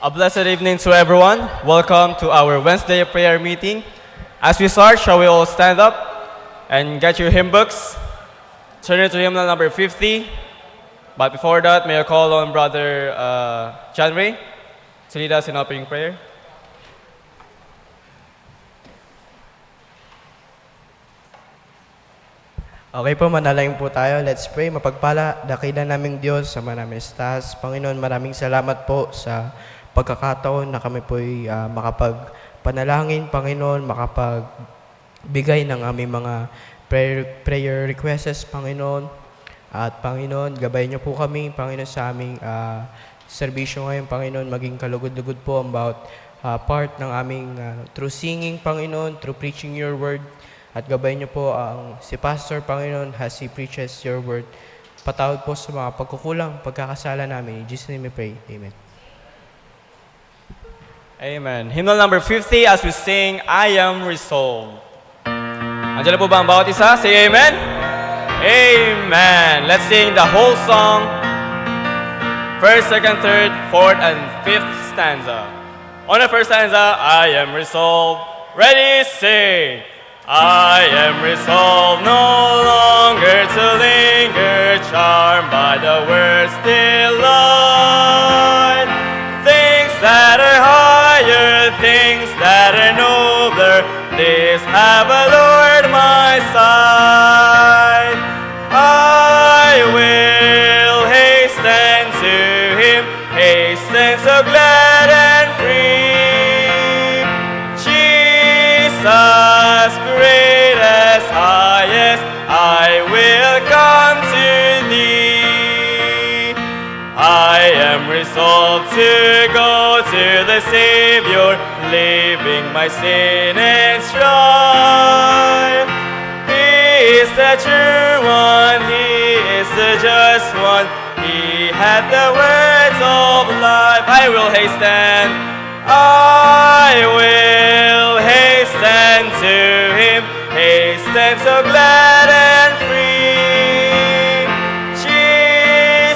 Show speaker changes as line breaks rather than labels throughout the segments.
A blessed evening to everyone. Welcome to our Wednesday prayer meeting. As we start, shall we all stand up and get your hymn books? Turn it to hymnal number 50. But before that, may I call on Brother John Ray to lead us in opening prayer.
Okay po, manalangin po tayo. Let's pray. Mapagpala, dakilan naming Diyos sa maraming taas. Panginoon, maraming salamat po sa pagkakataon na kami po'y makapagpanalangin, Panginoon, makapagbigay ng aming mga prayer requests, Panginoon. At Panginoon, gabayan niyo po kami, Panginoon, sa aming serbisyo ngayon, Panginoon, maging kalugod-lugod po about part ng aming through singing, Panginoon, through preaching your word. At gabayan niyo po ang si Pastor, Panginoon, as he preaches your word. Patawad po sa mga pagkukulang, pagkakasala namin. In Jesus' name we pray. Amen.
Amen. Hymnal number 50 as we sing, I Am Resolved. Andiyan na po ba ang bawat isa? Say amen. Amen. Let's sing the whole song. First, second, third, fourth, and fifth stanza. On the first stanza, I am resolved. Ready, sing. I am resolved no longer to linger, charmed by the world's delight. Things that are higher, things that are nobler, these have allured my sight. I will hasten to Him, hasten so glad and free. Jesus, greatest, highest, I will come to Thee. I am resolved to go to the Savior, leaving my sin and strife. He is the true one, He is the just one, He hath the words of life. I will hasten, I will hasten to Him, hasten so glad and free.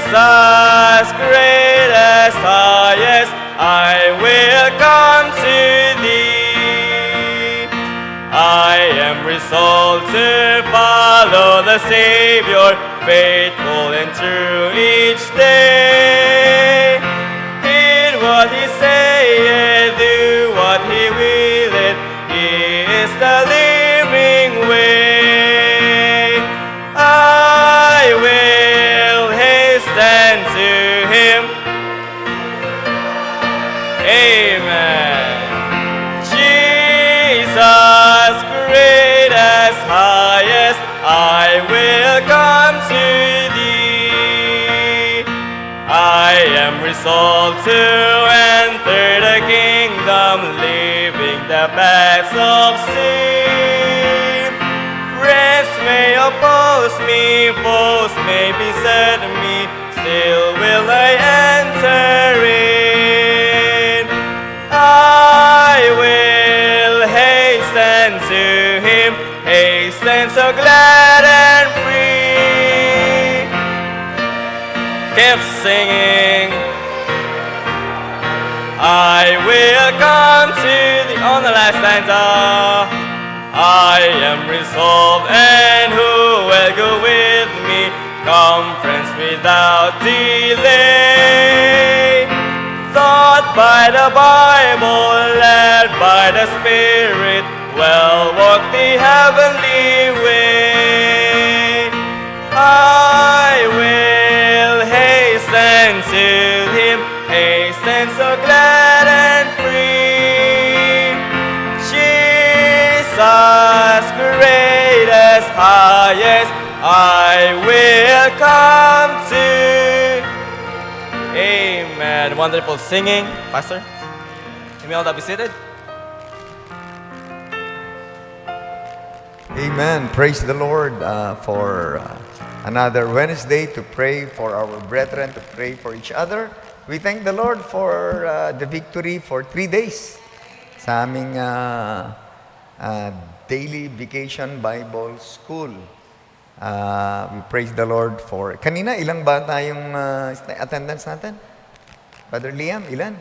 Jesus, greatest, highest, I will come to Thee. I am resolved to follow the Savior, faithful and true each day. Heed what He saith, do what He willeth, He is the living way. I will hasten to Him. Amen. Jesus, greatest, highest, I will come to Thee. I am resolved to enter the kingdom, leaving the paths of sin. Friends may oppose me, foes may beset me, still will I enter in. I will hasten to Him, hasten so glad and free. Keep singing. I will come to Thee. On the last stanza. I am resolved, and who will go with me? Come, friends, without delay. Taught by the Bible, led by the Spirit, well walk the heavenly way. I will hasten to Him, hasten so glad and free. Jesus, greatest, highest, I will come to. Amen. Wonderful singing. Pastor, you may all be seated.
Amen. Praise the Lord for another Wednesday to pray for our brethren, to pray for each other. We thank the Lord for the victory for 3 days sa aming daily vacation Bible school. We praise the Lord for... Kanina, ilang ba tayong attendance natin? Brother Liam, ilan?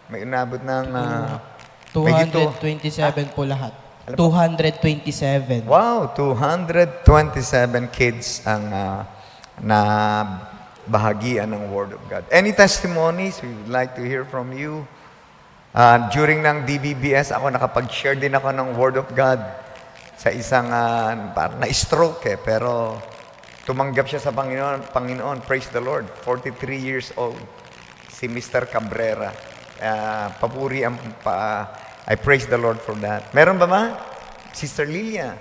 May inabot ng... may gito.
227 po lahat. 227.
Wow, 227 kids ang na bahagian ng Word of God. Any testimonies? We would like to hear from you. During ng DBBS, ako nakapag-share din ako ng Word of God sa isang parang na-stroke pero tumanggap siya sa Panginoon. Praise the Lord. 43 years old. Si Mr. Cabrera. Papuri ang I praise the Lord for that. Meron ba? Sister Lilia.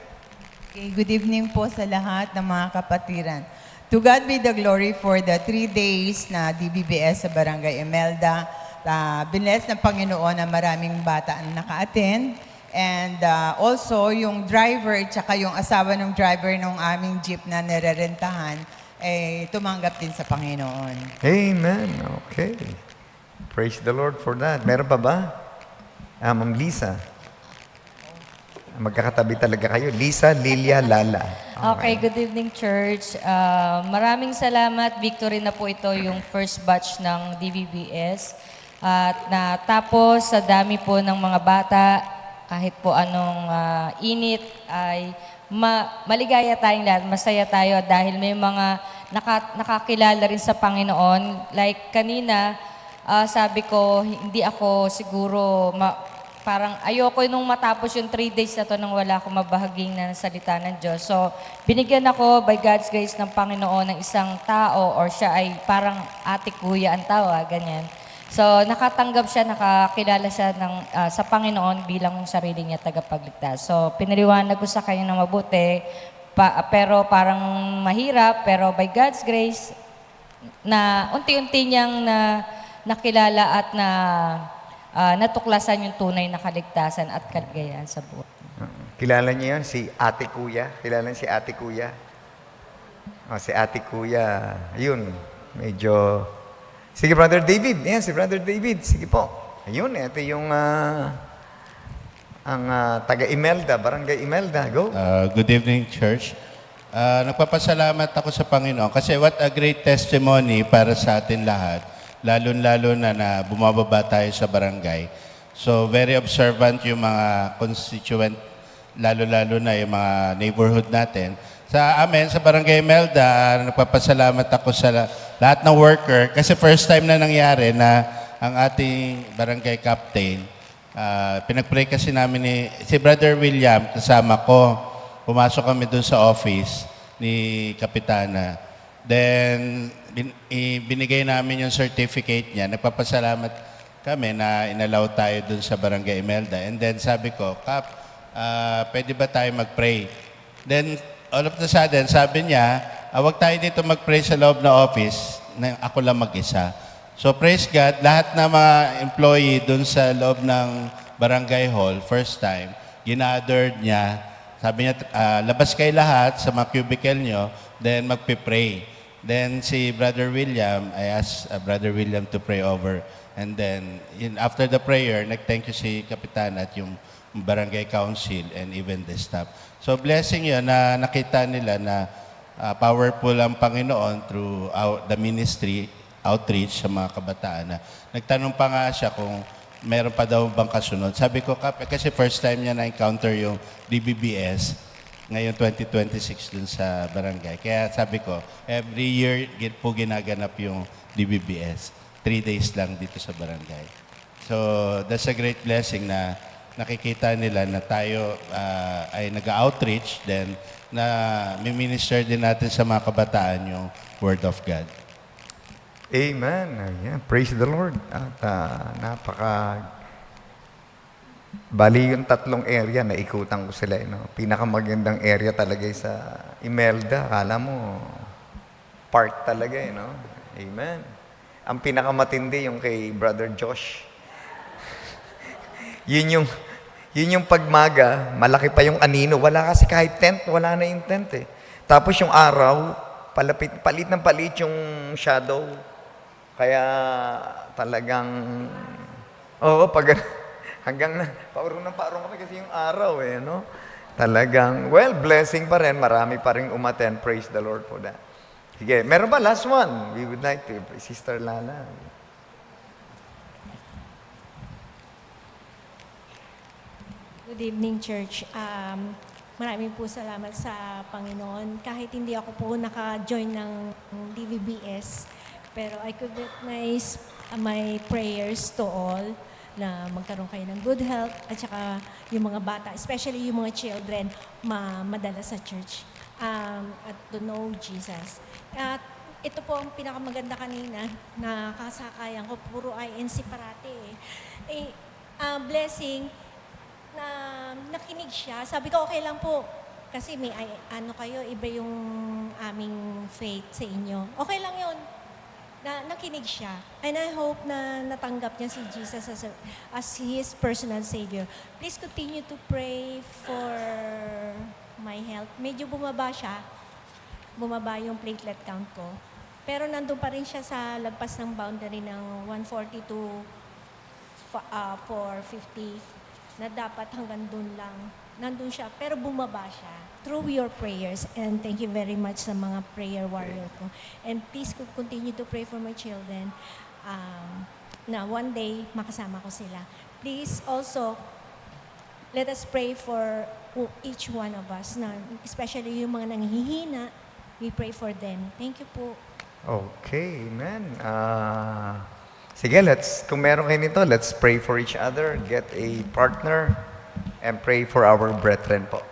Okay, good evening po sa lahat ng mga kapatiran. To God be the glory for the 3 days na DBBS sa Barangay Imelda. Binless ng Panginoon na maraming bata ang naka-attend. And also, yung driver at saka yung asawa ng driver ng aming jeep na nirerentahan, tumanggap din sa Panginoon.
Amen. Okay. Praise the Lord for that. Meron pa ba? Ma'am Lisa. Magkakatabi talaga kayo. Lisa, Lilia, Lala.
Okay, good evening, church. Maraming salamat. Victory na po ito yung first batch ng DBBS. At natapos sa dami po ng mga bata, kahit po anong init, ay maligaya tayong lahat. Masaya tayo dahil may mga nakakilala rin sa Panginoon. Like kanina, sabi ko, hindi ako siguro, parang ayoko nung matapos yung 3 days na to nang wala akong mabahaging na salita ng Diyos. So, binigyan ako by God's grace ng Panginoon ng isang tao or siya ay parang ate kuya ang tawag, ganyan. So, nakatanggap siya, nakakilala siya sa Panginoon bilang sarili niya tagapagligtas. So, pinaliwanag ko sa kanya na mabuti, pero parang mahirap, pero by God's grace, na unti-unti niyang nakilala at natuklasan yung tunay na kaligtasan at kaligayahan sa buhay.
Kilala niyo yun? Si Ate Kuya? Kilala niyo si Ate Kuya? Si Ate Kuya, yun, medyo... Sige, Brother David. Yan, si Brother David. Sige po. Ayun, ito yung taga-Imelda, Barangay Imelda. Go.
Good evening, church. Nagpapasalamat ako sa Panginoon kasi what a great testimony para sa atin lahat, lalo-lalo na bumababa tayo sa barangay. So, very observant yung mga constituent, lalo-lalo na yung mga neighborhood natin. Sa amin, sa Barangay Imelda, nagpapasalamat ako sa lahat ng worker kasi first time na nangyari na ang ating barangay captain, pinag-pray kasi namin si Brother William, kasama ko, pumasok kami dun sa office ni Kapitana. Then, binigay namin yung certificate niya. Nagpapasalamat kami na inalaw tayo dun sa Barangay Imelda. And then sabi ko, Kap, pwede ba tayo mag-pray? Then, all of the sudden, sabi niya, wag tayo dito mag-pray sa loob na office, na ako lang mag-isa. So, praise God, lahat na mga employee dun sa loob ng barangay hall, first time, ginathered niya. Sabi niya, labas kayo lahat sa mga cubicle nyo, then magpipray. Then si Brother William, I asked Brother William to pray over. And then, after the prayer, nag-thank you si Kapitan at yung barangay council and even the staff. So blessing yun na nakita nila na powerful ang Panginoon through the ministry, outreach sa mga kabataan. Na nagtanong pa nga siya kung meron pa daw bang kasunod. Sabi ko, kasi first time niya na-encounter yung DBBS, ngayon 2026 dun sa barangay. Kaya sabi ko, every year po ginaganap yung DBBS. 3 days lang dito sa barangay. So that's a great blessing na nakikita nila na tayo ay nag-outreach, then na mi-minister din natin sa mga kabataan yung Word of God.
Amen. Ayan. Praise the Lord. At bali yung 3 area na ikutan ko sila. Pinakamagandang area talaga sa Imelda. Akala mo, park talaga. Amen. Ang pinakamatindi yung kay Brother Josh. Yun yung pagmaga, malaki pa yung anino. Wala kasi kahit tent, wala na yung tent eh. Tapos yung araw, palit ng palit yung shadow. Kaya talagang, hanggang na, paurong kami kasi yung araw eh, no? Talagang, blessing pa rin, marami pa rin umattend. Praise the Lord for that. Sige, meron ba? Last one. We would like to, Sister Lala.
Good evening, Church. Maraming po salamat sa Panginoon. Kahit hindi ako po naka-join ng DVBS, pero I could recognize my prayers to all na magkaroon kayo ng good health at saka yung mga bata, especially yung mga children, madala sa church at to know Jesus. At ito po ang pinakamaganda kanina na kasakayan ko, puro INC parati blessing na nakinig siya. Sabi ko, okay lang po. Kasi may ano kayo, iba yung aming faith sa inyo. Okay lang yun. Nakinig siya. And I hope na natanggap niya si Jesus as his personal Savior. Please continue to pray for my health. Medyo bumaba siya. Bumaba yung platelet count ko. Pero nandun pa rin siya sa lagpas ng boundary ng 140 to 450 na dapat hanggang dun lang. Nandun siya, pero bumaba siya. Through your prayers. And thank you very much sa mga prayer warrior ko. And please continue to pray for my children na one day makasama ko sila. Please also, let us pray for each one of us, na, especially yung mga nanghihina. We pray for them. Thank you po.
Okay, amen. Sige, kung meron kayo nito, let's pray for each other, get a partner, and pray for our brethren po.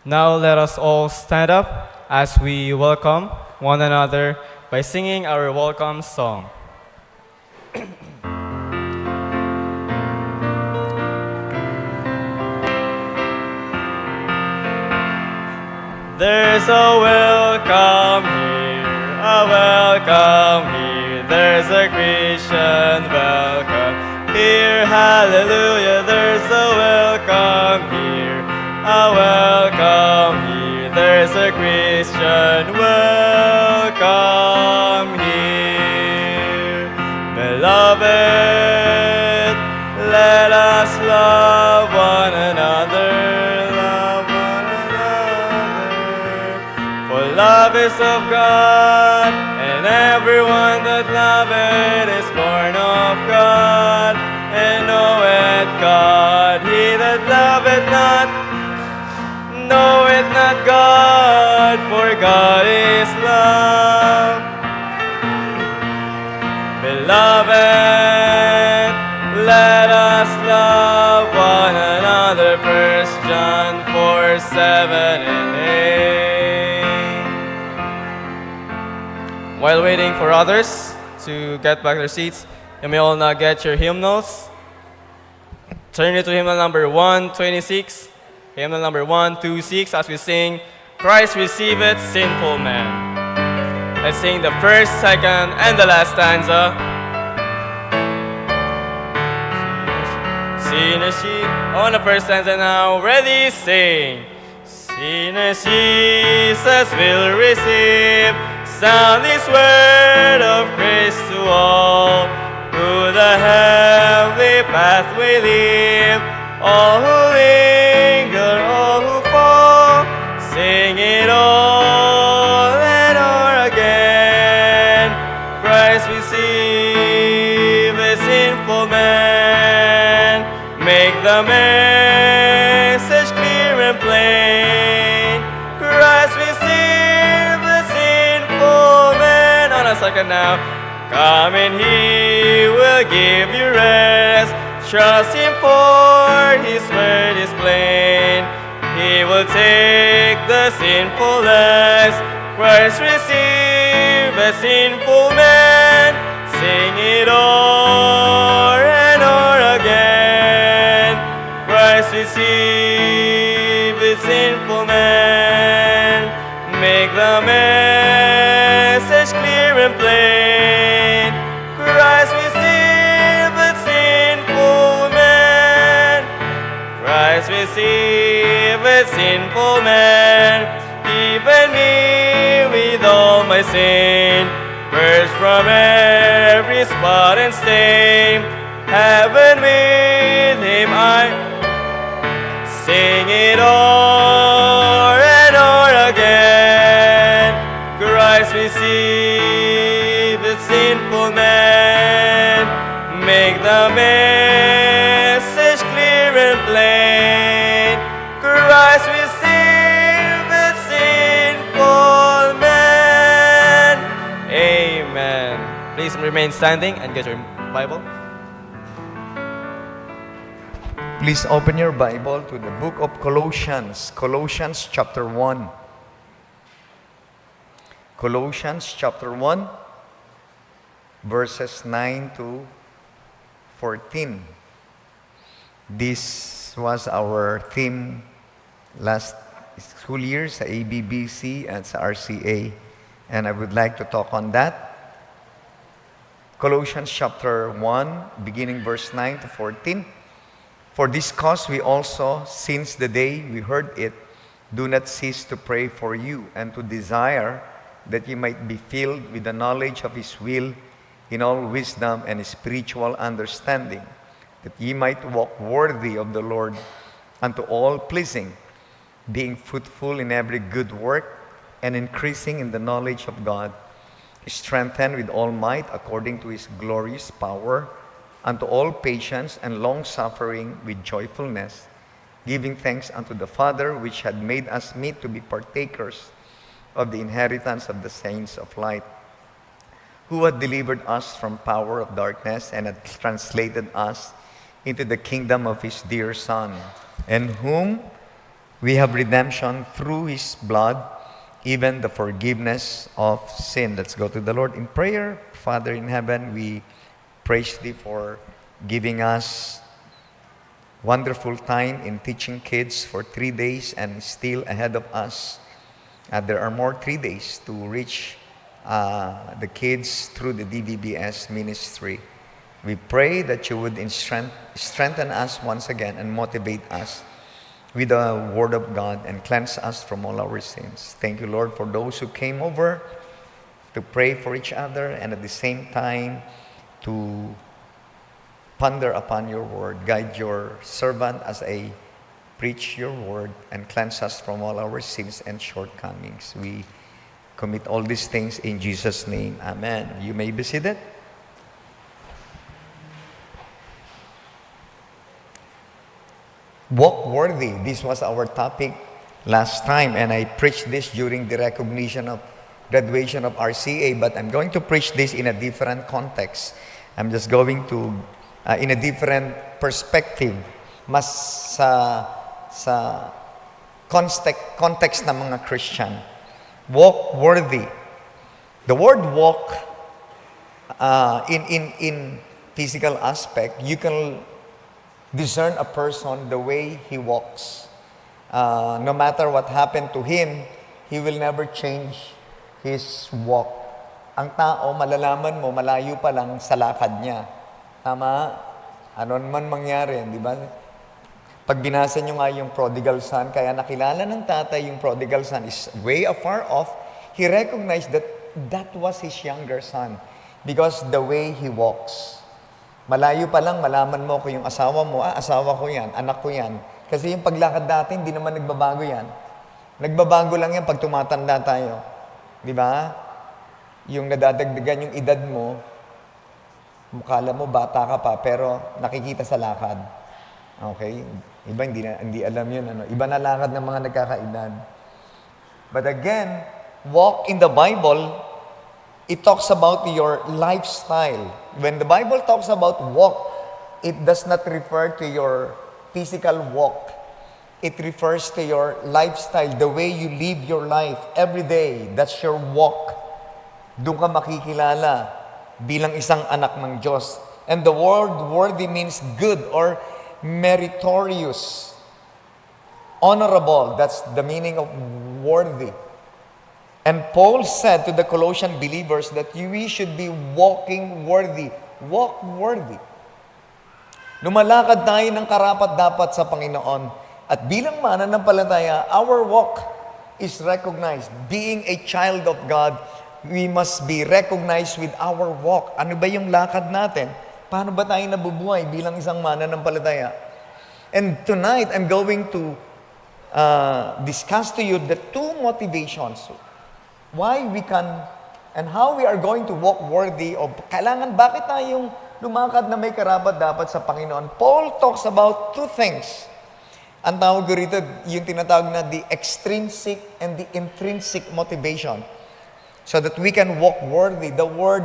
Now let us all stand up as we welcome one another by singing our welcome song. There's a welcome here, a welcome here. There's a Christian welcome here, hallelujah. There's a welcome here, a welcome here. There's a Christian welcome here. Beloved, let us love one another. For love is of God, and everyone that loveth is born of God, and knoweth God. He that loveth not, knoweth not God, for God is love. Beloved, let us love one another. 1 John 4:7 and 8. While waiting for others to get back their seats, you may all now get your hymnals. Turn it to hymnal number 126, hymnal number 126, as we sing, Christ receiveth sinful man. Let's sing the first, second, and the last stanza. Sinners, on the first stanza now, ready, sing. Sinners, Jesus will receive. Sound this word of grace to all who the heavenly pathway leave. All who linger, all who fall, sing it all and o'er again. Christ receive a sinful man. Make the message clear and plain. Christ receive a sinful man. On a second now. Come and He will give you rest. Trust Him for His word is plain. He will take the sinfulness. Christ receive a sinful man. Sing it o'er and o'er again. Christ receive a sinful man. Make the message clear and plain. Christ receive a sinful man. Christ receive a sinful man. Even me with all my sin, purged from every spot and stain. Heaven with Him I sing it o'er and o'er again. Christ receive the sinful man. Make the message clear and plain. Christ receive the sinful man. Amen. Please remain standing and get your Bible.
Please open your Bible to the book of Colossians, Colossians chapter 1. Colossians chapter 1, verses 9 to 14. This was our theme last school year sa ABBC and sa RCA, and I would like to talk on that. Colossians chapter 1, beginning verse 9 to 14. For this cause we also, since the day we heard it, do not cease to pray for you and to desire that ye might be filled with the knowledge of His will in all wisdom and spiritual understanding, that ye might walk worthy of the Lord unto all pleasing, being fruitful in every good work and increasing in the knowledge of God, strengthened with all might according to His glorious power, unto all patience and long-suffering with joyfulness, giving thanks unto the Father, which had made us meet to be partakers of the inheritance of the saints of light, who had delivered us from power of darkness and had translated us into the kingdom of His dear Son, and whom We have redemption through His blood, even the forgiveness of sin. Let's go to the Lord in prayer. Father in heaven, we praise Thee for giving us wonderful time in teaching kids for 3 days and still ahead of us. There are more 3 days to reach the kids through the DVBS ministry. We pray that You would strengthen us once again and motivate us with the Word of God and cleanse us from all our sins. Thank You, Lord, for those who came over to pray for each other and at the same time to ponder upon Your Word. Guide Your servant as I preach Your Word and cleanse us from all our sins and shortcomings. We commit all these things in Jesus' name. Amen. You may be seated. Walk worthy. This was our topic last time, and I preached this during the recognition of graduation of RCA, but I'm going to preach this in a different context. I'm just going to, in a different perspective, mas sa context ng mga Christian. Walk worthy. The word walk, in physical aspect, you can discern a person the way he walks. No matter what happened to him, he will never change his walk. Ang tao, malalaman mo, malayo pa lang sa lakad niya. Tama? Ano man mangyari, di ba? Pag binasa nyo nga yung prodigal son, kaya nakilala ng tatay yung prodigal son is way afar off, he recognized that that was his younger son because the way he walks. Malayo pa lang, malaman mo kung yung asawa mo, asawa ko yan, anak ko yan. Kasi yung paglakad dati, hindi naman nagbabago yan. Nagbabago lang yan pag tumatanda tayo. Di ba? Yung nadadagdagan yung edad mo, mukala mo bata ka pa, pero nakikita sa lakad. Okay? Iba hindi alam yun. Ano? Iba na lakad ng mga nagkakaedad. But again, walk in the Bible, it talks about your lifestyle. When the Bible talks about walk, it does not refer to your physical walk. It refers to your lifestyle, the way you live your life every day. That's your walk. Doon ka makikilala bilang isang anak ng Diyos. And the word worthy means good or meritorious, honorable. That's the meaning of worthy. And Paul said to the Colossian believers that we should be walking worthy. Walk worthy. Lumalakad tayo ng karapat-dapat sa Panginoon. At bilang mananampalataya, our walk is recognized. Being a child of God, we must be recognized with our walk. Ano ba yung lakad natin? Paano ba tayo nabubuhay bilang isang mananampalataya? And tonight, I'm going to discuss to you the two motivations why we can and how we are going to walk worthy of kailangan, bakit tayong lumakad na may karapat dapat sa Panginoon. Paul talks about two things. Ang tawag rito, yung tinatawag na the extrinsic and the intrinsic motivation. So that we can walk worthy. The word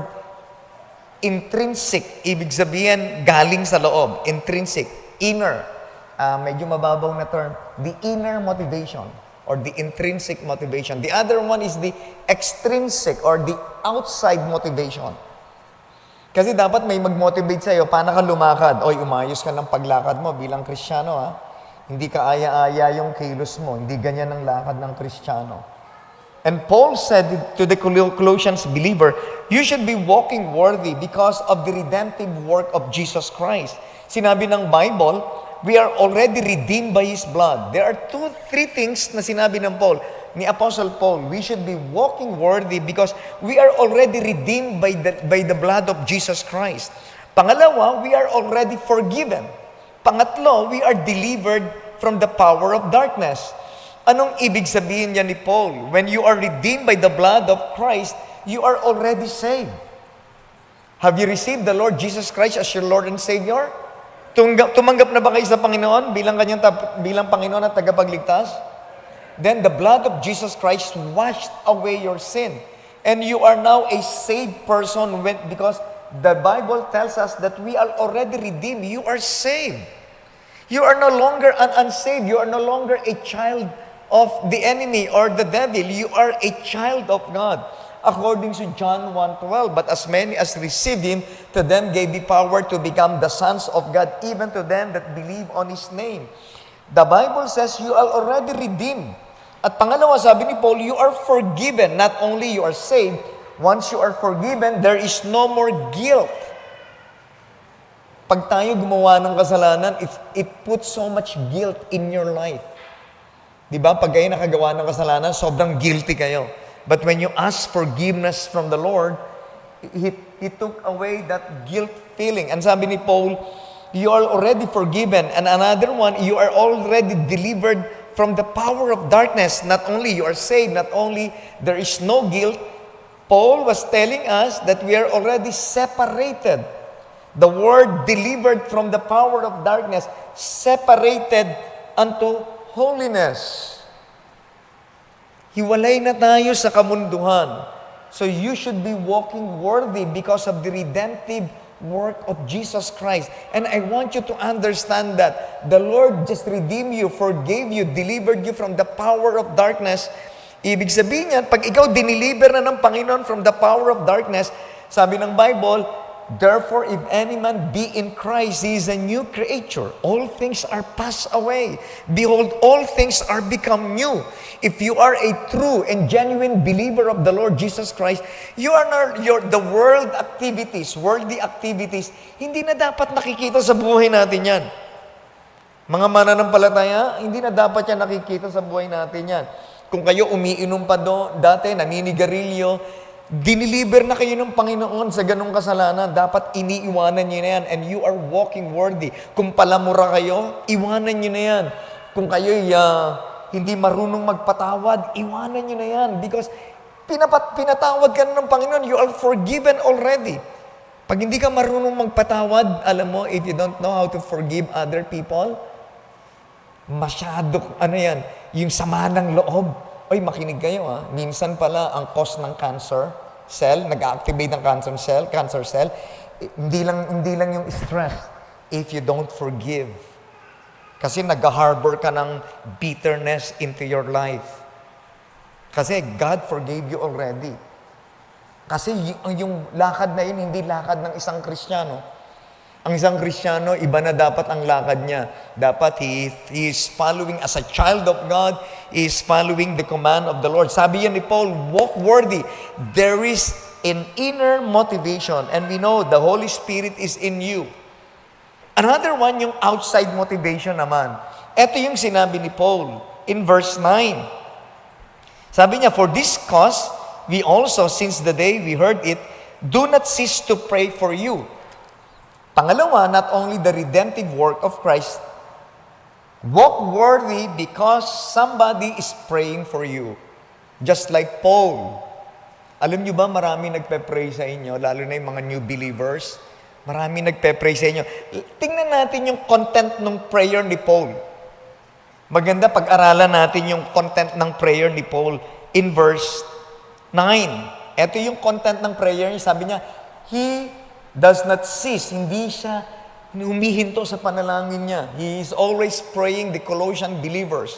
intrinsic, ibig sabihin galing sa loob. Intrinsic, inner. Medyo mababaw na term. The inner motivation or the intrinsic motivation. The other one is the extrinsic or the outside motivation. Kasi dapat may mag-motivate sa'yo, paano ka lumakad? Oy, umayos ka ng paglakad mo bilang Kristiyano, ha? Hindi ka aya-aya yung kilos mo. Hindi ganyan ang lakad ng Kristiyano. And Paul said to the Colossians believer, you should be walking worthy because of the redemptive work of Jesus Christ. Sinabi ng Bible, we are already redeemed by His blood. There are three things na sinabi ng ni Apostle Paul. We should be walking worthy because we are already redeemed by the blood of Jesus Christ. Pangalawa, we are already forgiven. Pangatlo, we are delivered from the power of darkness. Anong ibig sabihin niya ni Paul? When you are redeemed by the blood of Christ, you are already saved. Have you received the Lord Jesus Christ as your Lord and Savior? Tumanggap na ba kayo sa Panginoon bilang Panginoon at tagapagligtas? Then the blood of Jesus Christ washed away your sin. And you are now a saved person because the Bible tells us that we are already redeemed. You are saved. You are no longer an unsaved. You are no longer a child of the enemy or the devil. You are a child of God. According to John 1:12, but as many as received Him, to them gave He power to become the sons of God, even to them that believe on His name. The Bible says you are already redeemed. At pangalawa, sabi ni Paul, you are forgiven. Not only you are saved, once you are forgiven, there is no more guilt. Pag tayo gumawa ng kasalanan, it puts so much guilt in your life. Di ba? Pag kayo nakagawa ng kasalanan, sobrang guilty kayo. But when you ask forgiveness from the Lord, He took away that guilt feeling. And sabi ni Paul, you are already forgiven. And another one, you are already delivered from the power of darkness. Not only you are saved, not only there is no guilt, Paul was telling us that we are already separated. The word delivered from the power of darkness, separated unto holiness. Hiwalay na tayo sa kamunduhan. So you should be walking worthy because of the redemptive work of Jesus Christ. And I want you to understand that the Lord just redeemed you, forgave you, delivered you from the power of darkness. Ibig sabihin niyan, pag ikaw diniliber na ng Panginoon from the power of darkness, sabi ng Bible, therefore, if any man be in Christ, he is a new creature. All things are passed away. Behold, all things are become new. If you are a true and genuine believer of the Lord Jesus Christ, the worldly activities, hindi na dapat nakikita sa buhay natin yan. Mga mananampalataya, hindi na dapat yan nakikita sa buhay natin yan. Kung kayo umiinom pa dati, naninigarilyo, diniliber na kayo ng Panginoon sa ganong kasalanan. Dapat iniiwanan nyo na yan and you are walking worthy. Kung palamura kayo, iwanan nyo na yan. Kung kayo hindi marunong magpatawad, iwanan nyo na yan. Because pinatawad ka na ng Panginoon, you are forgiven already. Pag hindi ka marunong magpatawad, alam mo, if you don't know how to forgive other people, masyado, yung sama ng loob. Oy, makinig kayo Minsan pala ang cause ng cancer cell, nag-activate ng cancer cell, hindi lang yung stress if you don't forgive. Kasi nag-harbor ka ng bitterness into your life. Kasi God forgave you already. Kasi yung lakad na yun, hindi lakad ng isang Kristiyano. Ang isang Kristiyano, iba na dapat ang lakad niya. Dapat he is following as a child of God, he is following the command of the Lord. Sabi yan ni Paul, walk worthy. There is an inner motivation, and we know the Holy Spirit is in you. Another one, yung outside motivation naman. Ito yung sinabi ni Paul in verse 9. Sabi niya, for this cause, we also, since the day we heard it, do not cease to pray for you. Pangalawa, not only the redemptive work of Christ, walk worthy because somebody is praying for you. Just like Paul. Alam niyo ba, marami nagpe-pray sa inyo, lalo na yung mga new believers. Marami nagpe-pray sa inyo. Tingnan natin yung content ng prayer ni Paul. Maganda pag-aralan natin yung content ng prayer ni Paul in verse 9. Ito yung content ng prayer niya. Sabi niya, He does not cease. Hindi siya humihinto sa panalangin niya. He is always praying the Colossian believers.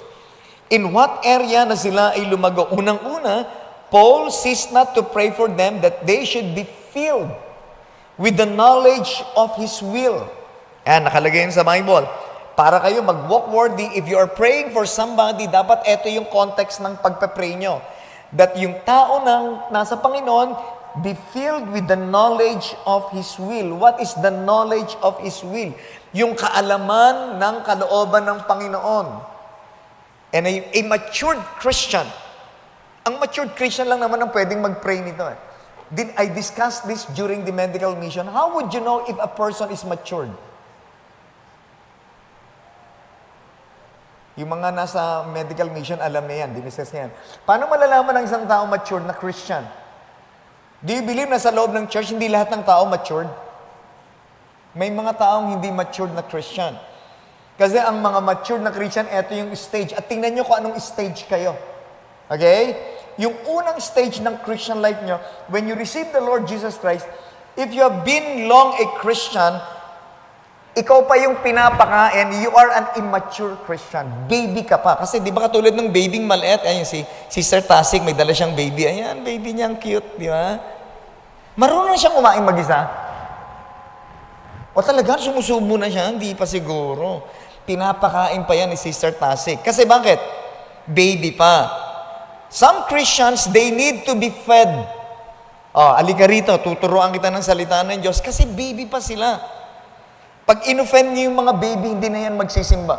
In what area na sila ay lumago? Unang-una, Paul ceased not to pray for them that they should be filled with the knowledge of His will. Ayan, nakalagay yun sa Bible. Para kayo mag-walk worthy, if you are praying for somebody, dapat ito yung context ng pagpe-pray nyo. That yung tao nang nasa Panginoon, be filled with the knowledge of His will. What is the knowledge of His will? Yung kaalaman ng kalooban ng Panginoon. And a matured Christian, ang matured Christian lang naman ang pwedeng mag-pray nito. Did I discuss this during the medical mission? How would you know if a person is matured? Yung mga nasa medical mission, alam na yan, diniscuss yan. Paano malalaman ng isang tao matured na Christian? Do you believe na sa loob ng church, hindi lahat ng tao matured? May mga taong hindi matured na Christian. Kasi ang mga matured na Christian, eto yung stage. At tingnan nyo kung anong stage kayo. Okay? Yung unang stage ng Christian life nyo, when you receive the Lord Jesus Christ, if you have been long a Christian, Ikaw pa yung pinapakain, you are an immature Christian. Baby ka pa. Kasi di ba katulad ng babying maliit, ayun si Sister Tasig, may dala siyang baby. Ayan, baby niya, ang cute, di ba? Marunong siyang kumain mag-isa. O talaga, sumusubo na siya, hindi pa siguro. Pinapakain pa yan ni Sister Tasig. Kasi bakit? Baby pa. Some Christians, they need to be fed. Alika rito, tuturuan kita ng salita ng Diyos. Kasi baby pa sila. Pag inoffend niyo yung mga baby, hindi na yan magsisimba.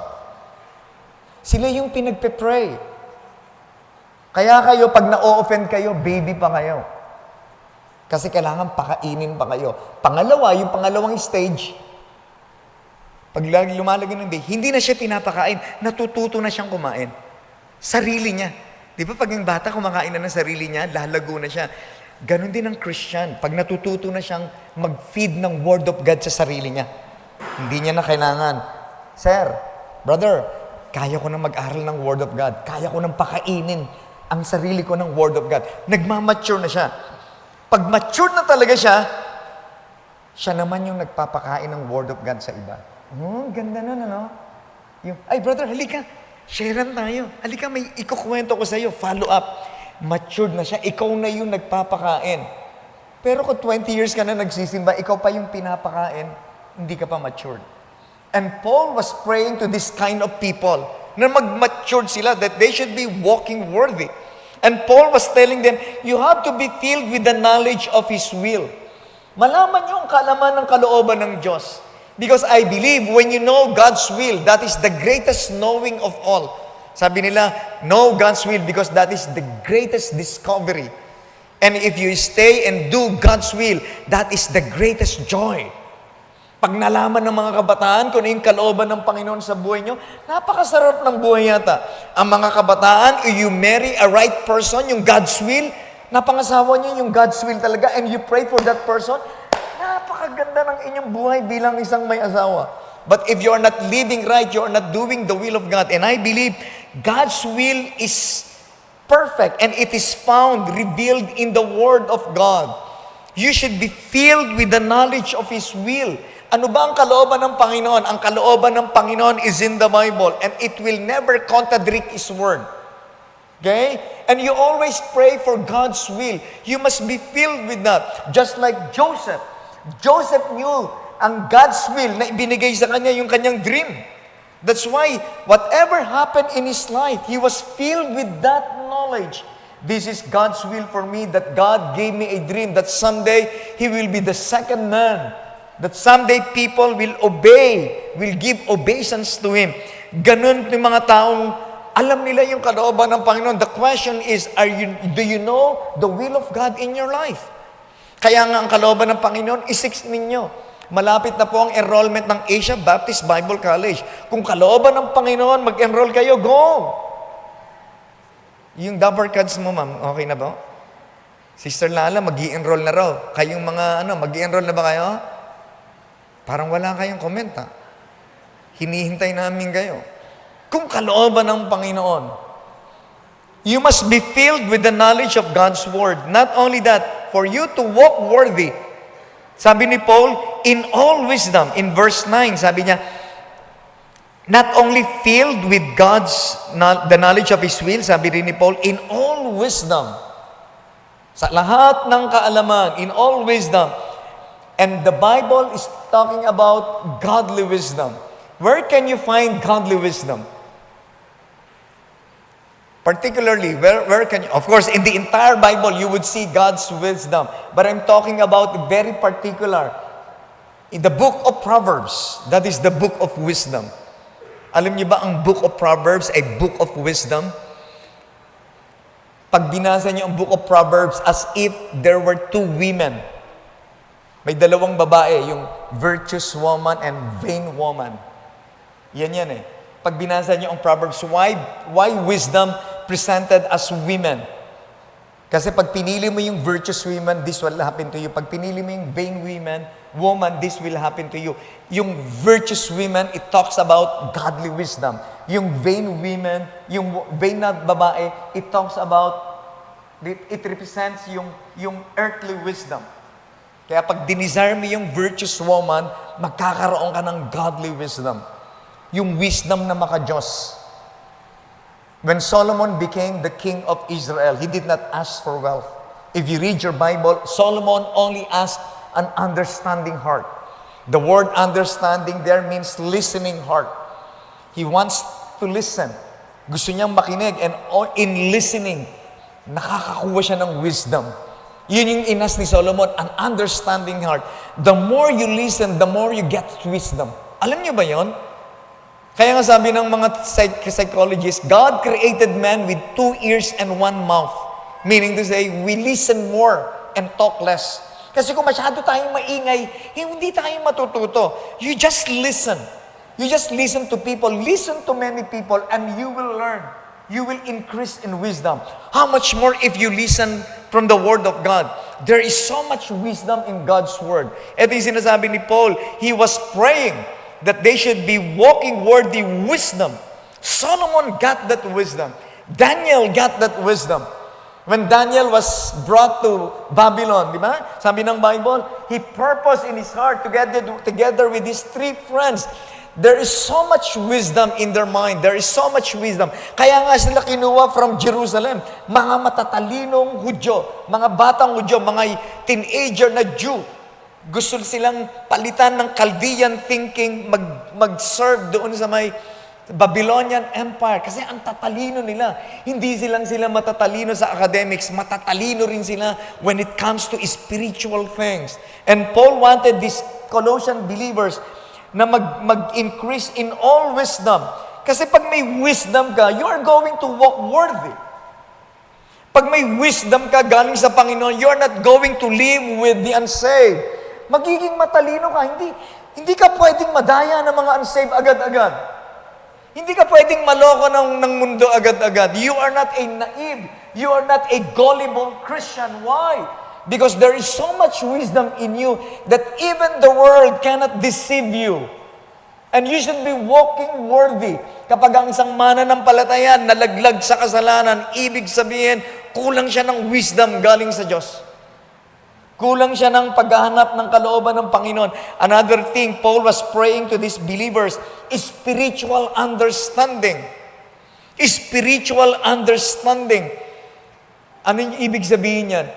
Sila yung pinagpe-pray. Kaya kayo, pag na-offend kayo, baby pa kayo. Kasi kailangan pakainin pa kayo. Pangalawa, yung pangalawang stage, pag lumalagay ng baby, hindi na siya pinapakain, natututo na siyang kumain. Sarili niya. Di ba pag yung bata kumakain na ng sarili niya, lalago na siya. Ganon din ang Christian. Pag natututo na siyang mag-feed ng Word of God sa sarili niya, hindi niya na kailangan, Sir, brother, kaya ko na mag-aral ng Word of God. Kaya ko nang pakainin ang sarili ko ng Word of God. Nagmamature na siya. Pag mature na talaga siya, siya naman yung nagpapakain ng Word of God sa iba. Ganda nun, ano? Ay, brother, halika. Sharean tayo. Halika, may ikukwento ko sa iyo. Follow up. Matured na siya. Ikaw na yung nagpapakain. Pero kung 20 years ka na nagsisimba, ikaw pa yung pinapakain, hindi ka pa matured. And Paul was praying to this kind of people na mag-matured sila, that they should be walking worthy. And Paul was telling them, you have to be filled with the knowledge of His will. Malaman niyo ang kalaman ng kalooban ng Diyos. Because I believe when you know God's will, that is the greatest knowing of all. Sabi nila, know God's will because that is the greatest discovery. And if you stay and do God's will, that is the greatest joy. Pag nalaman ng mga kabataan kung ano yung kalooban ng Panginoon sa buhay nyo, napakasarap ng buhay yata. Ang mga kabataan, you marry a right person, yung God's will, napangasawa nyo yung God's will talaga, and you pray for that person, napakaganda ng inyong buhay bilang isang may asawa. But if you are not living right, you are not doing the will of God. And I believe God's will is perfect, and it is found, revealed in the Word of God. You should be filled with the knowledge of His will. Ano ba ang kalooban ng Panginoon? Ang kalooban ng Panginoon is in the Bible, and it will never contradict His Word. Okay? And you always pray for God's will. You must be filled with that. Just like Joseph. Joseph knew ang God's will na ibinigay sa kanya yung kanyang dream. That's why, whatever happened in his life, he was filled with that knowledge. This is God's will for me, that God gave me a dream, that someday He will be the second man. That someday people will obey, will give obeisance to Him. Ganun yung mga taong alam nila yung kalooban ng Panginoon. The question is, do you know the will of God in your life? Kaya nga ang kalooban ng Panginoon, isix ninyo. Malapit na po ang enrollment ng Asia Baptist Bible College. Kung kalooban ng Panginoon, mag-enroll kayo, go! Yung double cards mo, ma'am, okay na ba? Sister Lala, mag-i-enroll na raw. Kayong mga, mag-i-enroll na ba kayo? Parang wala kayong comment, ha? Hinihintay namin kayo. Kung kalooban ng Panginoon, you must be filled with the knowledge of God's Word. Not only that, for you to walk worthy. Sabi ni Paul, in all wisdom, in verse 9, sabi niya, not only filled with the knowledge of His will, sabi rin ni Paul, in all wisdom. Sa lahat ng kaalaman, in all wisdom. And the Bible is talking about godly wisdom. Where can you find godly wisdom? Particularly, where can you, of course, in the entire Bible, you would see God's wisdom. But I'm talking about very particular. In the book of Proverbs, that is the book of wisdom. Alam niyo ba ang book of Proverbs ay book of wisdom? Pag binasa niyo ang book of Proverbs as if there were two women. May dalawang babae, yung virtuous woman and vain woman. Yan eh. Pag binasa niyo ang Proverbs, why wisdom presented as women? Kasi pag pinili mo yung virtuous woman, this will happen to you. Pag pinili mo yung vain woman, this will happen to you. Yung virtuous women, it talks about godly wisdom. Yung vain women, yung vain na babae, it talks about, it represents yung earthly wisdom. Kaya pag dinesire mo yung virtuous woman, magkakaroon ka ng godly wisdom. Yung wisdom na maka-Diyos. When Solomon became the king of Israel, he did not ask for wealth. If you read your Bible, Solomon only asked an understanding heart. The word understanding there means listening heart. He wants to listen. Gusto niyang makinig, and in listening, nakakakuha siya ng wisdom. Yun yung inas ni Solomon, an understanding heart. The more you listen, the more you get wisdom. Alam niyo ba yon? Kaya nga sabi ng mga psychologists, God created man with 2 ears and 1 mouth. Meaning to say, we listen more and talk less. Kasi kung masyado tayong maingay, hindi tayo matututo. You just listen. You just listen to people. Listen to many people and you will learn. You will increase in wisdom. How much more if you listen from the Word of God? There is so much wisdom in God's Word. Ito yung sinasabi ni Paul. He was praying that they should be walking worthy wisdom. Solomon got that wisdom. Daniel got that wisdom. When Daniel was brought to Babylon, di ba? Sabi ng Bible, he purposed in his heart together with his 3 friends. There is so much wisdom in their mind. There is so much wisdom. Kaya nga sila kinuha from Jerusalem. Mga matatalinong Hudyo, mga batang Hudyo, mga teenager na Jew. Gusto silang palitan ng Chaldean thinking, mag-serve doon sa may Babylonian Empire. Kasi ang tatalino nila. Hindi sila matatalino sa academics. Matatalino rin sila when it comes to spiritual things. And Paul wanted these Colossian believers na mag-increase in all wisdom. Kasi pag may wisdom ka, you are going to walk worthy. Pag may wisdom ka galing sa Panginoon, you are not going to live with the unsaved. Magiging matalino ka. Hindi ka pwedeng madaya ng mga unsaved agad-agad. Hindi ka pwedeng maloko ng mundo agad-agad. You are not a naive. You are not a gullible Christian. Why? Because there is so much wisdom in you that even the world cannot deceive you. And you should be walking worthy. Kapag ang isang mananampalataya nalaglag sa kasalanan, ibig sabihin, kulang siya ng wisdom galing sa Diyos. Kulang siya ng paghahanap ng kalooban ng Panginoon. Another thing, Paul was praying to these believers, is spiritual understanding. Spiritual understanding. Ano yung ibig sabihin yan?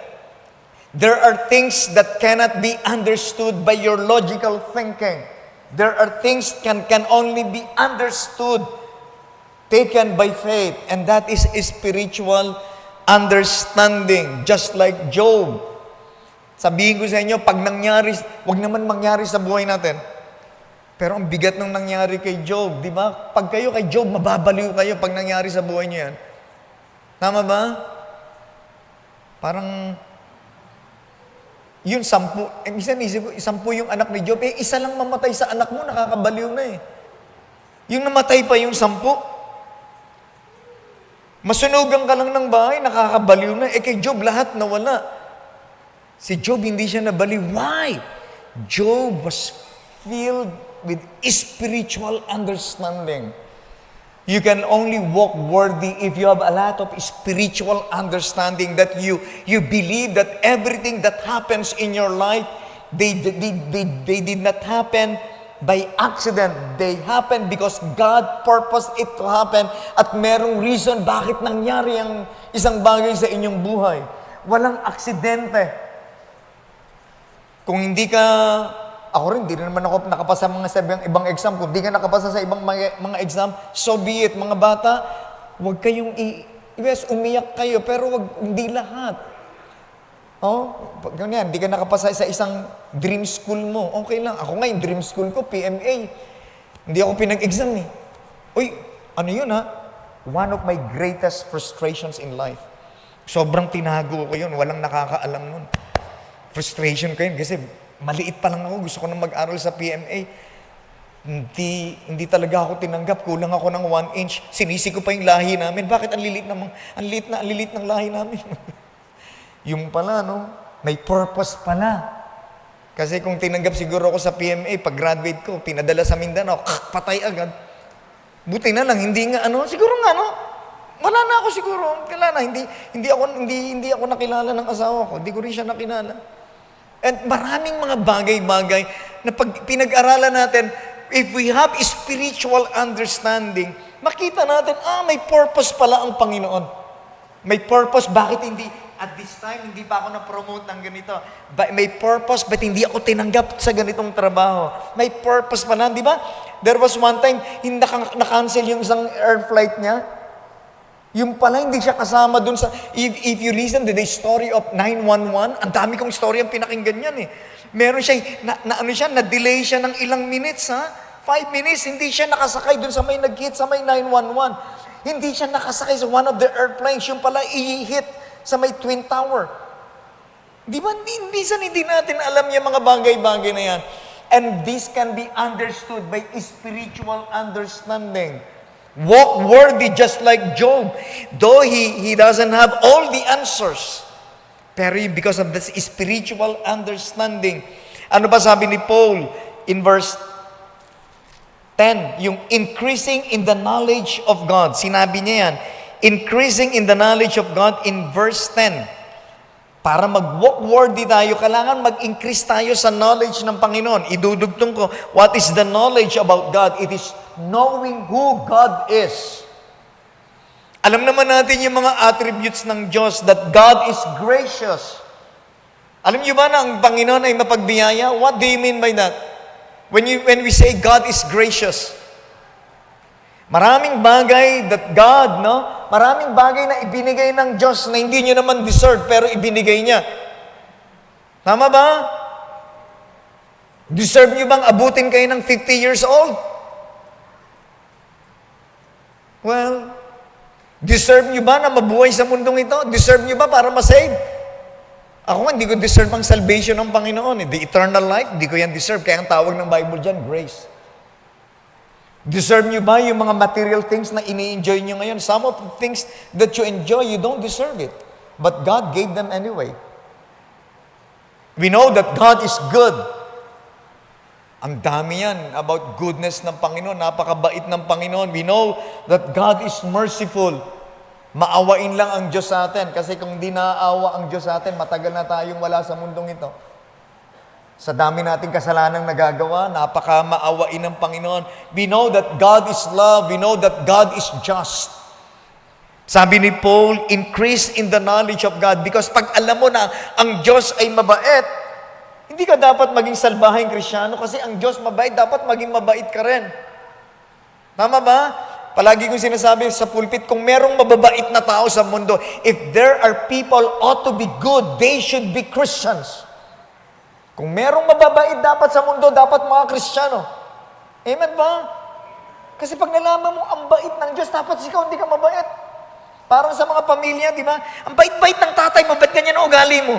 There are things that cannot be understood by your logical thinking. There are things can only be understood, taken by faith, and that is spiritual understanding. Just like Job. Sabihin ko sa inyo, pag nangyari, wag naman mangyari sa buhay natin. Pero ang bigat ng nangyari kay Job, di ba? Pag kayo kay Job, mababaliw kayo pag nangyari sa buhay niyo yan. Tama ba? Parang yun, 10. Minsan isip ko, 10 yung anak ni Job. Isa lang mamatay sa anak mo, nakakabaliw na eh. Yung namatay pa yung 10. Masunugan ka lang ng bahay, nakakabaliw na. Kay Job, lahat nawala. Si Job, hindi siya nabaliw. Why? Job was filled with spiritual understanding. You can only walk worthy if you have a lot of spiritual understanding, that you believe that everything that happens in your life, they did not happen by accident. They happen because God purposed it to happen at merong reason bakit nangyari ang isang bagay sa inyong buhay. Walang aksidente. Kung hindi ka Ako rin, di naman ako nakapasa sa ibang exam. Kung di ka nakapasa sa ibang mga exam, so be it. Mga bata, huwag kayong umiyak kayo, pero hindi lahat. Ganyan, di ka nakapasa sa isang dream school mo, okay lang. Ako nga, yung dream school ko, PMA. Hindi ako pinag-exam eh. Uy, ano yun ha? One of my greatest frustrations in life. Sobrang tinago ko yun, walang nakakaalam nun. Frustration ko yun kasi maliit pa lang ako, gusto ko nang mag-aral sa PMA. Hindi talaga ako tinanggap, kulang ako ng 1 inch. Sinisi ko pa yung lahi namin. Bakit ang lilit ng lahi namin? Yung pala, no? May purpose pala. Kasi kung tinanggap siguro ako sa PMA, pag-graduate ko, pinadala sa Mindanao, patay agad. Buti na lang, hindi wala na ako siguro. Hindi ako nakilala ng asawa ko. Hindi ko rin siya nakilala. And maraming mga bagay-bagay na pag pinag-aralan natin, if we have spiritual understanding, makita natin, may purpose pala ang Panginoon. May purpose, bakit hindi, at this time, hindi pa ako na-promote ng ganito. May purpose, but hindi ako tinanggap sa ganitong trabaho. May purpose pala, di ba? There was one time, hindi na-cancel yung isang air flight niya. Yung pala, hindi siya kasama dun sa, if you listen to the story of 911, ang dami kong story ang pinakinggan yan eh. Meron siya, na-delay siya ng ilang minutes, 5 minutes, hindi siya nakasakay dun sa may nag-hit sa may 911. Hindi siya nakasakay sa one of the airplanes, yung pala i-hit sa may Twin Tower. Di ba, minsan hindi natin alam yung mga bagay-bagay na yan. And this can be understood by spiritual understanding. Walk worthy just like Job. Though he doesn't have all the answers. Pero because of this spiritual understanding. Ano ba sabi ni Paul in verse 10? Yung increasing in the knowledge of God. Sinabi niya yan. Increasing in the knowledge of God in verse 10. Para mag-walk worthy tayo, kailangan mag-increase tayo sa knowledge ng Panginoon. Idudugtong ko, what is the knowledge about God? It is knowing who God is. Alam naman natin yung mga attributes ng Diyos, that God is gracious. Alam niyo ba na ang Panginoon ay mapagbiyaya? What do you mean by that? When we say God is gracious, maraming bagay that God, maraming bagay na ibinigay ng Diyos na hindi nyo naman deserve, pero ibinigay niya. Tama ba? Deserve nyo bang abutin kayo ng 50 years old? Well, deserve nyo ba na mabuhay sa mundong ito? Deserve nyo ba para masave? Ako hindi ko deserve ang salvation ng Panginoon. The eternal life, hindi ko yan deserve. Kaya ang tawag ng Bible dyan, grace. Deserve nyo ba yung mga material things na ini-enjoy nyo ngayon? Some of the things that you enjoy, you don't deserve it. But God gave them anyway. We know that God is good. Ang dami yan about goodness ng Panginoon. Napakabait ng Panginoon. We know that God is merciful. Maawain lang ang Diyos sa atin. Kasi kung di naaawa ang Diyos sa atin, matagal na tayong wala sa mundong ito. Sa dami nating kasalanang nagagawa, napaka-maawain ng Panginoon. We know that God is love. We know that God is just. Sabi ni Paul, increase in the knowledge of God. Because pag alam mo na ang Diyos ay mabait, hindi ka dapat maging salbahing Kristiyano kasi ang Diyos mabait, dapat maging mabait ka rin. Tama ba? Palagi kong sinasabi sa pulpit, kung merong mababait na tao sa mundo, if there are people ought to be good, they should be Christians. Kung merong mababait dapat sa mundo, dapat mga Kristiyano. Amen ba? Kasi pag nalaman mo ang bait ng Diyos, dapat ikaw hindi ka mabait. Parang sa mga pamilya, di ba? Ang bait-bait ng tatay mo, ba't ganyan ang ugali mo?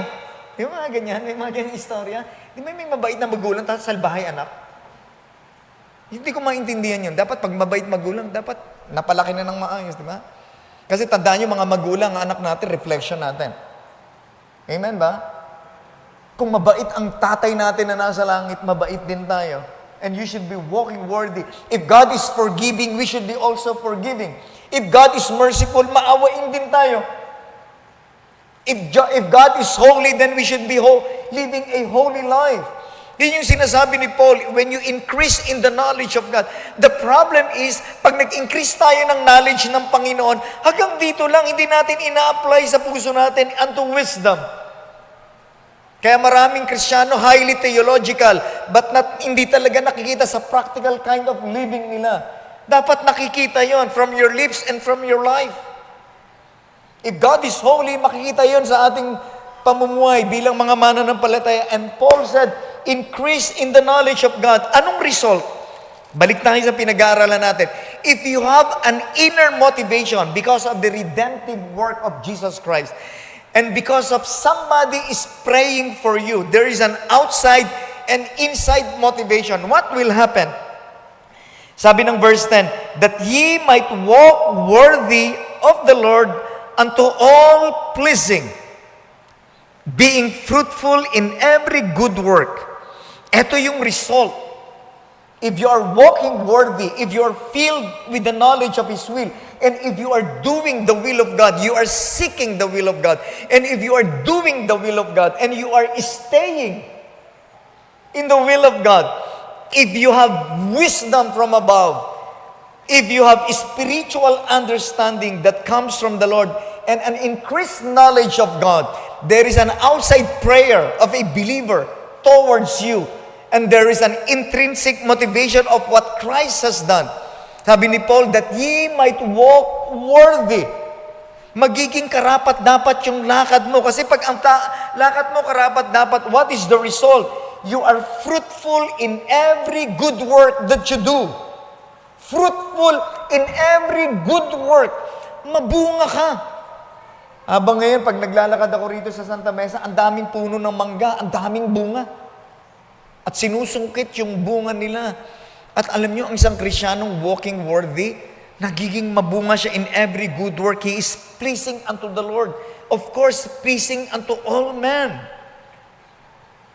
Di ba mga ganyan? May mga ganyan istorya. Di ba may mabait na magulang, tapos salbahay anak? Hindi ko maintindihan yun. Dapat pag mabait magulang, dapat napalaki na ng maayos, di ba? Kasi tandaan nyo, mga magulang, ang anak natin, reflection natin. Amen ba? Kung mabait ang tatay natin na nasa langit, mabait din tayo. And you should be walking worthy. If God is forgiving, we should be also forgiving. If God is merciful, maawain din tayo. If God is holy, then we should be living a holy life. Yun yung sinasabi ni Paul, when you increase in the knowledge of God. The problem is, pag nag-increase tayo ng knowledge ng Panginoon, hanggang dito lang, hindi natin ina-apply sa puso natin unto wisdom. Kaya maraming Kristiyano, highly theological, but hindi talaga nakikita sa practical kind of living nila. Dapat nakikita yon from your lips and from your life. If God is holy, makikita yon sa ating pamumuhay bilang mga mananampalataya. And Paul said, increase in the knowledge of God. Anong result? Balik tayo sa pinag-aaralan natin. If you have an inner motivation because of the redemptive work of Jesus Christ, and because of somebody is praying for you, there is an outside and inside motivation. What will happen? Sabi ng verse 10, that ye might walk worthy of the Lord unto all pleasing, being fruitful in every good work. Ito yung result. If you are walking worthy, if you are filled with the knowledge of His will, And if you are doing the will of God, you are seeking the will of God. And if you are doing the will of God, and you are staying in the will of God, if you have wisdom from above, if you have spiritual understanding that comes from the Lord, and an increased knowledge of God, there is an outside prayer of a believer towards you, and there is an intrinsic motivation of what Christ has done. Sabi ni Paul, that ye might walk worthy. Magiging karapat-dapat yung lakad mo. Kasi pag ang lakad mo karapat-dapat, what is the result? You are fruitful in every good work that you do. Fruitful in every good work. Mabunga ka. Habang ngayon, pag naglalakad ako rito sa Santa Mesa, ang daming puno ng mangga, ang daming bunga. At sinusungkit yung bunga nila. At alam nyo, ang isang Krisyanong walking worthy, nagiging mabunga siya in every good work. He is pleasing unto the Lord. Of course, pleasing unto all men.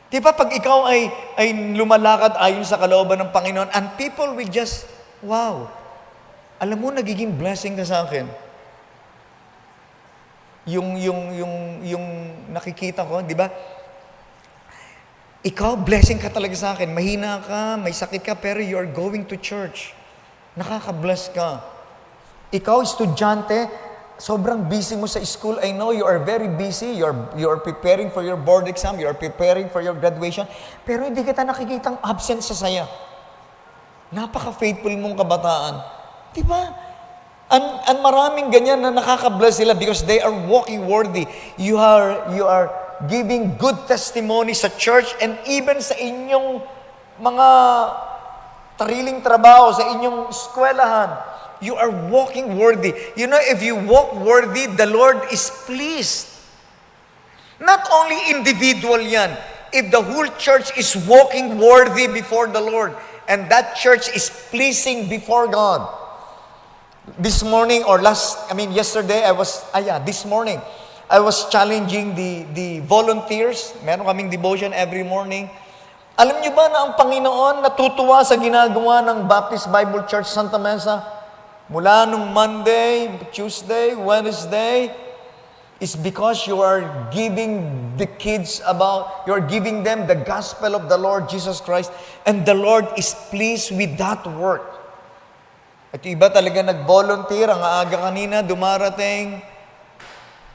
Di ba pag ikaw ay lumalakad ayon sa kalooban ng Panginoon, and people will just, wow, alam mo, nagiging blessing ka sa akin. Yung nakikita ko, di ba? Ikaw, blessing ka talaga sa akin. Mahina ka, may sakit ka, pero you're going to church. Nakaka-bless ka. Ikaw, estudyante, sobrang busy mo sa school. I know you are very busy. You are preparing for your board exam. You are preparing for your graduation. Pero hindi kita nakikitang absent sa saya. Napaka-faithful mong kabataan. Di ba? And maraming ganyan na nakaka-bless sila because they are walking worthy. You are giving good testimony sa church and even sa inyong mga tariling trabaho, sa inyong eskwelahan. You are walking worthy. You know, if you walk worthy, the Lord is pleased. Not only individual yan. If the whole church is walking worthy before the Lord, and that church is pleasing before God. This morning or yesterday, this morning, I was challenging the volunteers. Meron kaming devotion every morning. Alam niyo ba na ang Panginoon natutuwa sa ginagawa ng Baptist Bible Church Santa Mesa? Mula nung Monday, Tuesday, Wednesday, is because you are giving the kids you are giving them the gospel of the Lord Jesus Christ, and the Lord is pleased with that work. At iba talaga nag-volunteer, ang aga kanina, dumarating,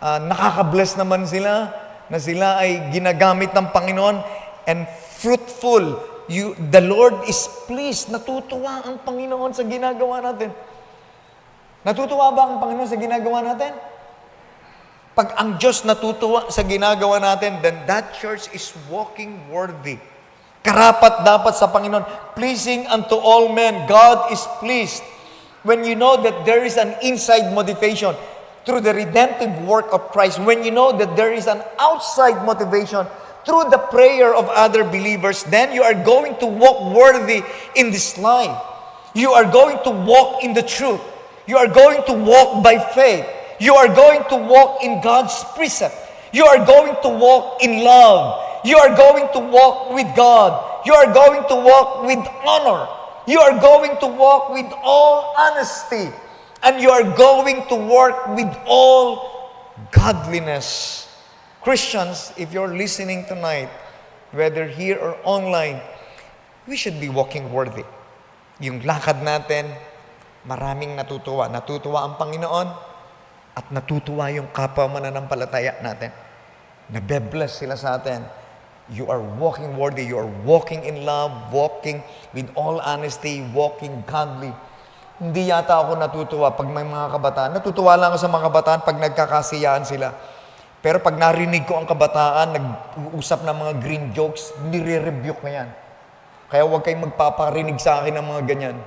nakaka-bless naman sila, na sila ay ginagamit ng Panginoon, and fruitful. The Lord is pleased. Natutuwa ang Panginoon sa ginagawa natin. Natutuwa ba ang Panginoon sa ginagawa natin? Pag ang Diyos natutuwa sa ginagawa natin, then that church is walking worthy. Karapat dapat sa Panginoon. Pleasing unto all men. God is pleased. When you know that there is an inside motivation through the redemptive work of Christ, when you know that there is an outside motivation through the prayer of other believers, then you are going to walk worthy in this life. You are going to walk in the truth. You are going to walk by faith. You are going to walk in God's precept. You are going to walk in love. You are going to walk with God. You are going to walk with honor. You are going to walk with all honesty. And you are going to work with all godliness. Christians, if you're listening tonight, whether here or online, we should be walking worthy. Yung lakad natin, maraming natutuwa. Natutuwa ang Panginoon at natutuwa yung kapwa mananampalataya natin. Nabe-bless sila sa atin. You are walking worthy. You are walking in love, walking with all honesty, walking godly. Hindi yata ako natutuwa pag may mga kabataan. Natutuwa lang ako sa mga kabataan pag nagkakasiyaan sila. Pero pag narinig ko ang kabataan, nag-uusap ng mga green jokes, nire-rebuke ko yan. Kaya huwag kayong magpaparinig sa akin ng mga ganyan.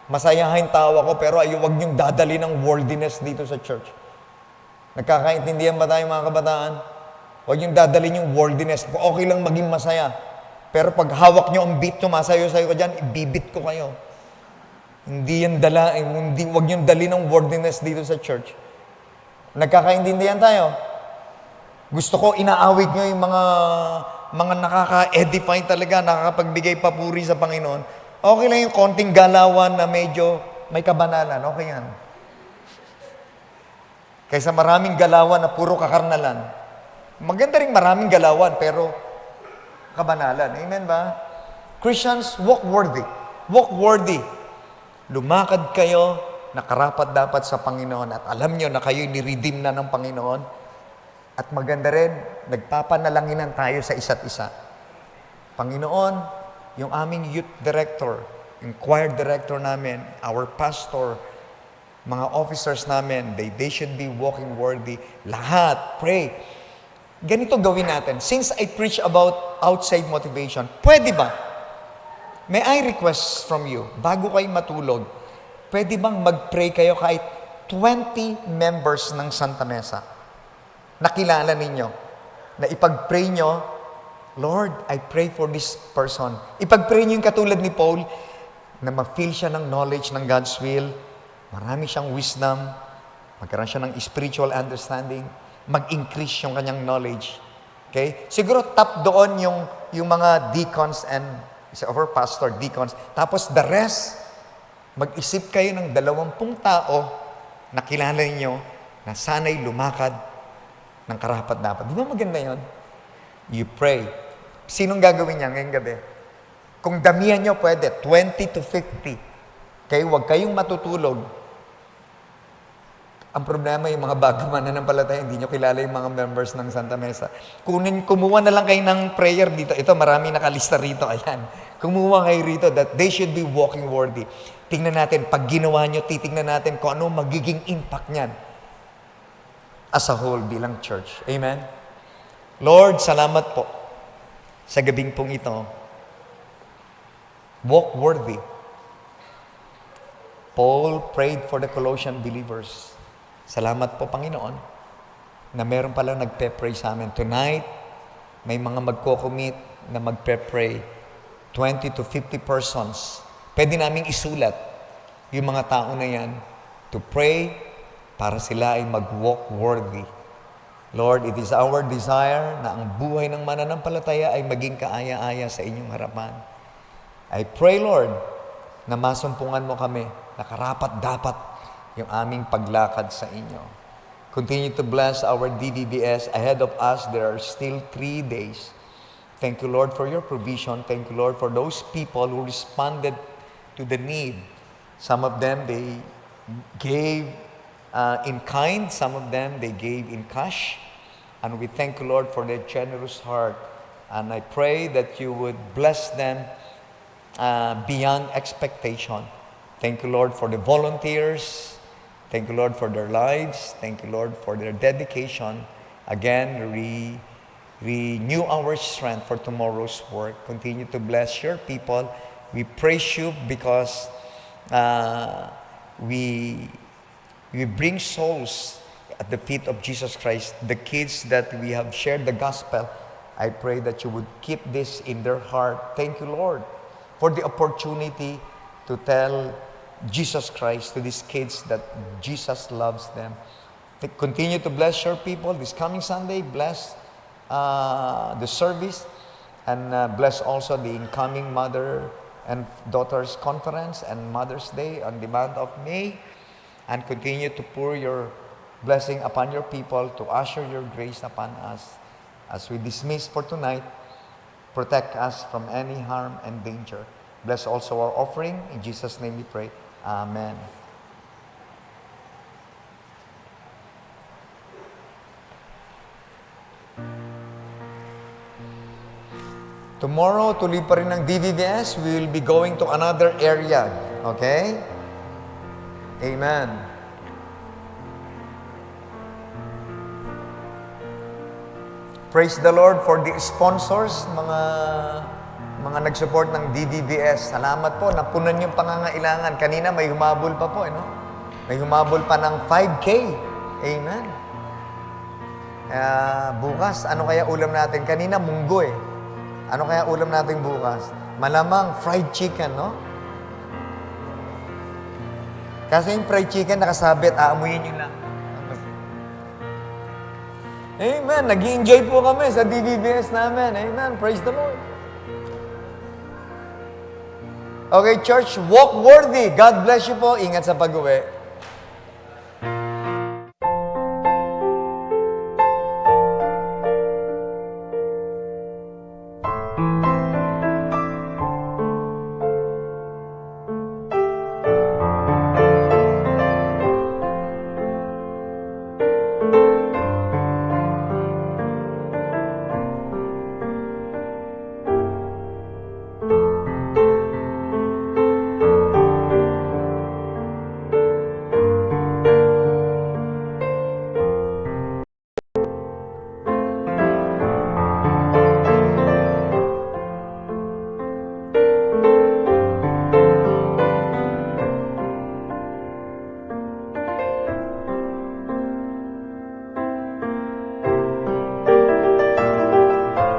Masayahin tawa ko, pero huwag niyong dadali ng worldliness dito sa church. Nagkakaintindihan ba tayo mga kabataan? Huwag niyong dadalhin yung worldliness. Okay lang maging masaya. Pero pag hawak niyo ang beat, tumasayo-sayo ka dyan, ibibit ko kayo. Hindi yan huwag niyong dali ng worldliness dito sa church. Nagkakaintindihan tayo? Gusto ko inaawit niyo yung mga nakaka-edify talaga, nakakapagbigay papuri sa Panginoon. Okay lang yung konting galawan na medyo may kabanalan. Okay yan. Kaysa maraming galawan na puro kakarnalan. Maganda rin maraming galawan, pero kabanalan. Amen ba? Christians, walk worthy. Walk worthy. Lumakad kayo na karapat dapat sa Panginoon at alam nyo na kayo'y ni-redeem na ng Panginoon. At maganda rin, nagpapanalanginan tayo sa isa't isa. Panginoon, yung aming youth director, yung choir director namin, our pastor, mga officers namin, they should be walking worthy. Lahat, pray. Ganito gawin natin. Since I preach about outside motivation, pwede ba? May I request from you, bago kayo matulog, pwede bang mag-pray kayo kahit 20 members ng Santa Mesa? Nakilala ninyo, na ipag-pray nyo, Lord, I pray for this person. Ipag-pray nyo yung katulad ni Paul, na ma-feel siya ng knowledge ng God's will, marami siyang wisdom, magkaroon siya ng spiritual understanding, mag-increase yung kanyang knowledge. Okay? Siguro top doon yung mga deacons and our pastor, deacons. Tapos the rest, mag-isip kayo ng 20 tao na kilala ninyo na sana'y lumakad ng karapat-dapat. Di ba maganda yun? You pray. Sinong gagawin niya ngayong gabi? Kung damihan nyo, pwede. 20 to 50. Okay? Huwag kayong matutulog. Ang problema, yung mga bago mananampalataya, hindi nyo kilala yung mga members ng Santa Mesa. Kumuha na lang kayo ng prayer dito. Ito, marami nakalista rito. Ayan. Kumuha kayo rito that they should be walking worthy. Tingnan natin, pag ginawa nyo, titingnan natin kung ano magiging impact niyan as a whole bilang church. Amen? Lord, salamat po sa gabing pong ito. Walk worthy. Paul prayed for the Colossian believers. Salamat po, Panginoon, na meron palang nagpe-pray sa amin. Tonight, may mga magko-commit na magpe-pray. 20 to 50 persons. Pwede naming isulat yung mga tao na yan to pray para sila ay mag-walk worthy. Lord, it is our desire na ang buhay ng mananampalataya ay maging kaaya-aya sa inyong harapan. I pray, Lord, na masumpungan mo kami na karapat-dapat yung aming paglakad sa inyo. Continue to bless our DVBS. Ahead of us, there are still 3 days. Thank you, Lord, for your provision. Thank you, Lord, for those people who responded to the need. Some of them, they gave in kind. Some of them, they gave in cash. And we thank you, Lord, for their generous heart. And I pray that you would bless them beyond expectation. Thank you, Lord, for the volunteers. Thank you, Lord, for their lives. Thank you, Lord, for their dedication. Again, renew our strength for tomorrow's work. Continue to bless your people. We praise you because we bring souls at the feet of Jesus Christ. The kids that we have shared the gospel, I pray that you would keep this in their heart. Thank you, Lord, for the opportunity to tell Jesus Christ to these kids that Jesus loves them. Continue to bless your people this coming Sunday. Bless the service and bless also the incoming Mother and Daughters Conference and Mother's Day on the month of May. And continue to pour your blessing upon your people, to usher your grace upon us. As we dismiss for tonight, protect us from any harm and danger. Bless also our offering. In Jesus' name we pray. Amen. Tomorrow, tuloy pa rin ng DVBS. We will be going to another area. Okay? Amen. Praise the Lord for the sponsors, mga nag-support ng DVBS. Salamat po, napunan yung pangangailangan. Kanina may humabol pa po, no? May humabol pa ng 5K. Amen. Bukas, ano kaya ulam natin? Kanina, munggo eh. Ano kaya ulam natin bukas? Malamang fried chicken, no? Kasi yung fried chicken nakasabit, aamuyin nyo lang. Amen. Nag-i-enjoy po kami sa DVBS namin. Amen. Praise the Lord. Okay, church, walk worthy. God bless you po. Ingat sa pag-uwi.